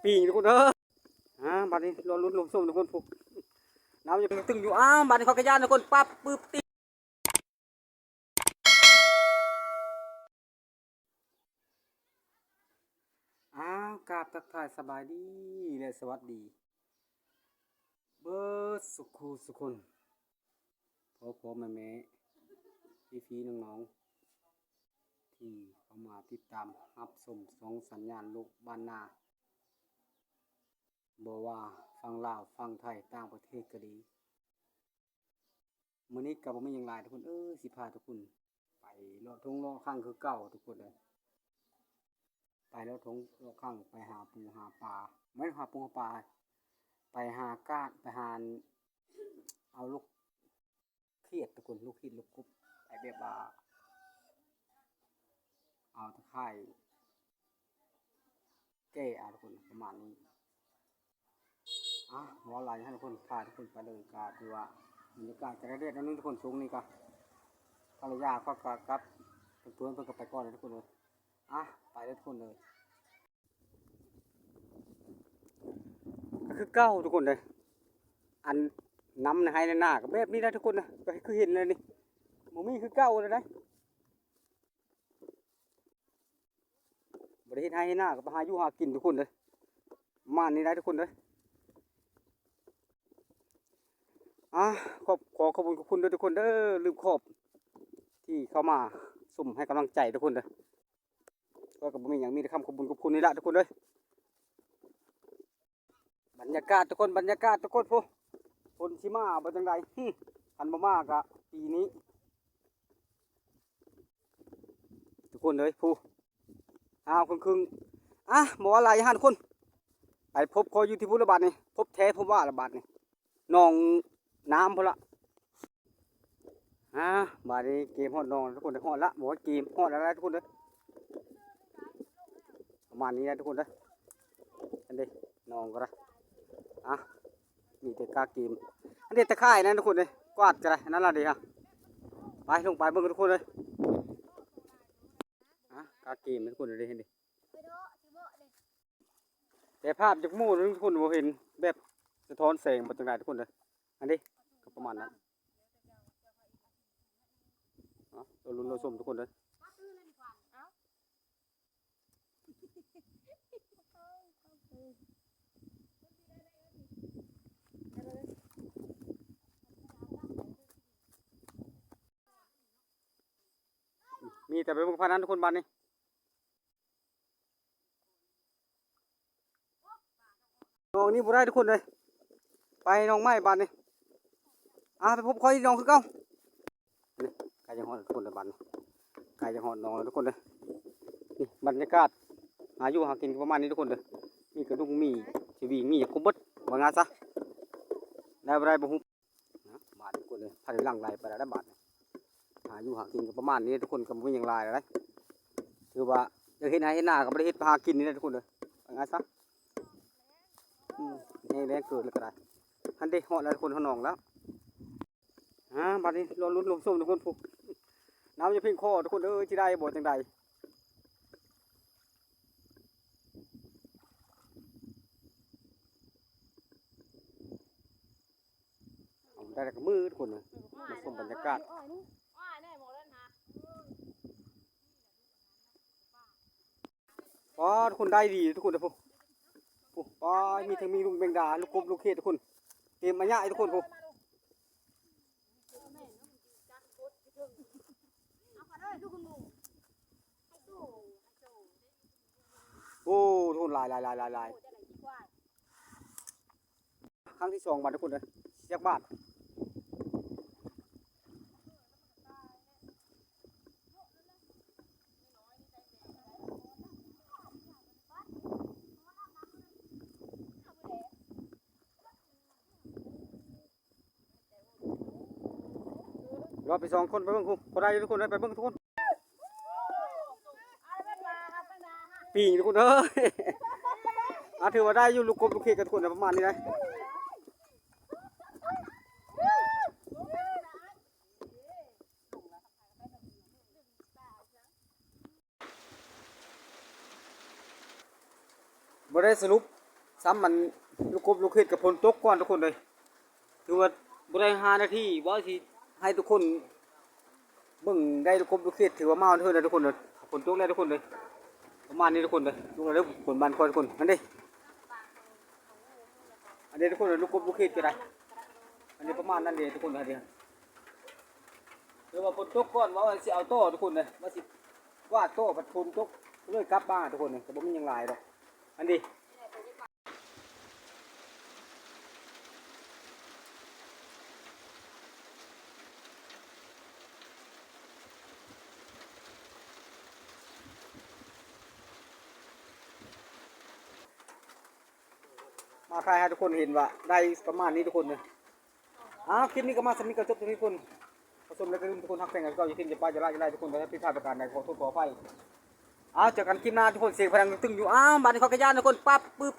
ปีทุกคนบัดนี้รอลุ้นลงส้มทุกคนปุ๊บน้ำจะตึงอยู่บัดนี้เขากระยานทุกคนปั๊บปึ๊บตีกราบทักทายสบายดีและสวัสดีเบิร์ดสุขสุขคนพ่อแม่พี่น้องๆที่เข้ามาติดตามรับชมสองสัญญาณลูกบ้านนาบอกว่าฟังลาวฟังไทยต่างประเทศก็ดีมื้อนี้ก็บ่มีหยังหลายทุกคนสิพาทุกคนไปเลาะทุ่งเลาะข้างคือเก่าทุกคนเลยไปเลาะทุ่งเลาะข้างไปหาปูหาปลาไม่หาปูหาปลาไปหาก้านไปหาเอาลูกเขียดทุกคนลูกเขียดลูกกบไอ้แบบว่าเอาตะไคร้แก้ทุกคนประมาณนี้หัวไหลให้ทุกคนพาทุกคนไปเลยก็ถือว่าบรรยากาศจะได้เรียกนั่นทุกคนสูงนี่ก็ภรรยาก็กับเพื่อนก็ไปก่อนเลยทุกคนเลยไปเลยทุกคนเลยก็คือเก้าทุกคนเลยอันน้ำในให้ในหน้าก็แบบนี้ได้ทุกคนนะก็คือเห็นเลยนี่หมูมี่คือเก้าเลยนะบริเวณให้หน้าก็ไปหาอยู่หากินทุกคนเลยมานี่ได้ทุกคนเลยขอบคุณด้วยทุกคนเด้อลืมขอบที่เข้ามาสุ่มให้กำลังใจทุกคนเด้อก็กับมีอย่างมีแต่คำขอบคุณนี่แหละทุกคนเลยบรรยากาศทุกคนพวกคนชิมาเป็นจังไดคันบ่มากะปีนี้ทุกคนเลยผู้ครึ่งหมออะไรทุกคนไปพบคอยอยู่ที่พุทธบาทนี่พบแท้พบว่าระบาดนี่น้องน้ำพอละบาดนี้เกมฮอดน้องทุกคนฮอดละบอกว่าเกมฮอดอะไรทุกคนเลยประมาณนี้นะทุกคนเลยอันนี้น้องก็ได้มีแต่กาเกมอันนี้ตะไคร่นะทุกคนเลยกวาดกันเลยนั่นแหละดีฮะไปลงไปเบิ่งทุกคนเลยกาเกมทุกคนเลยเห็นดิแต่ภาพจากมู่ทุกคนบ่เห็นแบบสะท้อนแสงมาตรงไหนทุกคนเลยอันนี้ก็ประมาณนั้นเราลุ้นเราชมทุกคนเลยมีแต่ไปเบิ่งพานั้นทุกคนบ้านนี้น้องนี่บ่ได้ทุกคนเลยไปน้องไม้บ้านนี้ไปพบคอยน้องคือเก่านี่ใครจะหอดทุกคนเลยบ้านนี้ใครจะหอดน้องทุกคนเลยนี่บรรยากาศหาอยู่หากินประมาณนี้ทุกคนเลยมีกระดุมมีชีวิงมีคุ้มบัดว่างานซะได้บ่ได้บ่ฮู้บ้านทุกคนเลยพาไปหลังไหลไปได้บ้านหาอยู่หากินประมาณนี้ทุกคนก็บ่มีหยังหลายเลยคือว่าจะเฮ็ดให้เฮ็ดหน้าก็บ่ได้เฮ็ดหากินนี่ทุกคนเลยว่างานซะนี่แรงเกิดแล้วก็ได้อันเด็กเหาะแล้วคนเขานองแล้วบัดนี้รอลุ้นลงส้มทุกคนปุ๊บน้ำจะพิ้งคอทุกคนที่ได้บ่จังใดได้แต่กับมือทุกคนเลยมาชมบรรยากาศทุกคนได้ดีทุกคนเลยปุ๊บมีทั้งมีลุงแบงดาลูกกบลูกเขตทุกคนเกมมาใหญ่ทุกคนปุ๊บทุกคนลายครั้งที่2บาททุกคนเลยเสียบบาทรอไป2คนไปเบิ่งคนได้ทุกคนได้ไปเบิ่งทุกคนปีทุกคนถือว่าได้อยู่ลูกกบลูกเขยกันทุกคนประมาณนี้นะบ่ได้สรุป ซ้ำมันลูกกบลูกเห็ดกับพลตกก่อนทุกคนเลยถือว่าบริหารหน้าที่ว่าสิให้ทุกคนเบิ่งได้ลูกกบลูกเห็ดถือว่ามาเท่าเลยทุกคนเลยฝนตกแล้วทุกคนเลยประมาณนี้ทุกคนเลยทุกคนเลยฝนบานคอยทุกคนอันนี้ทุกคนเลยลูกกบลูกเห็ดก็ได้อันนี้ประมาณนั้นเลยทุกคนเลยเดียวเดี๋ยวว่าฝนตกก่อนว่าสิเอาโต้ทุกคนเลยว่าสิว่าโต้ปัดฝนตกเลยกลับบ้านทุกคนเลยแต่บ่มียังหลายดอกอันนี้มาถ่ายให้ทุกคนเห็นว่าได้ประมาณนี้ทุกคนเลยคลิปนี้ก็มาสำหรับจบทุกคนผสมแล้วก็ทุกคนทักแข่งกันก็อย่าทิ้งอย่าป้าอย่าไล่อย่าไล่ทุกคนถ้าผิดพลาดประการใดขอโทษขออภัยเจอกันคลิปหน้าทุกคนเสียงพลังตึงอยู่บ้านเขากระยานทุกคนปั๊บปึ๊บ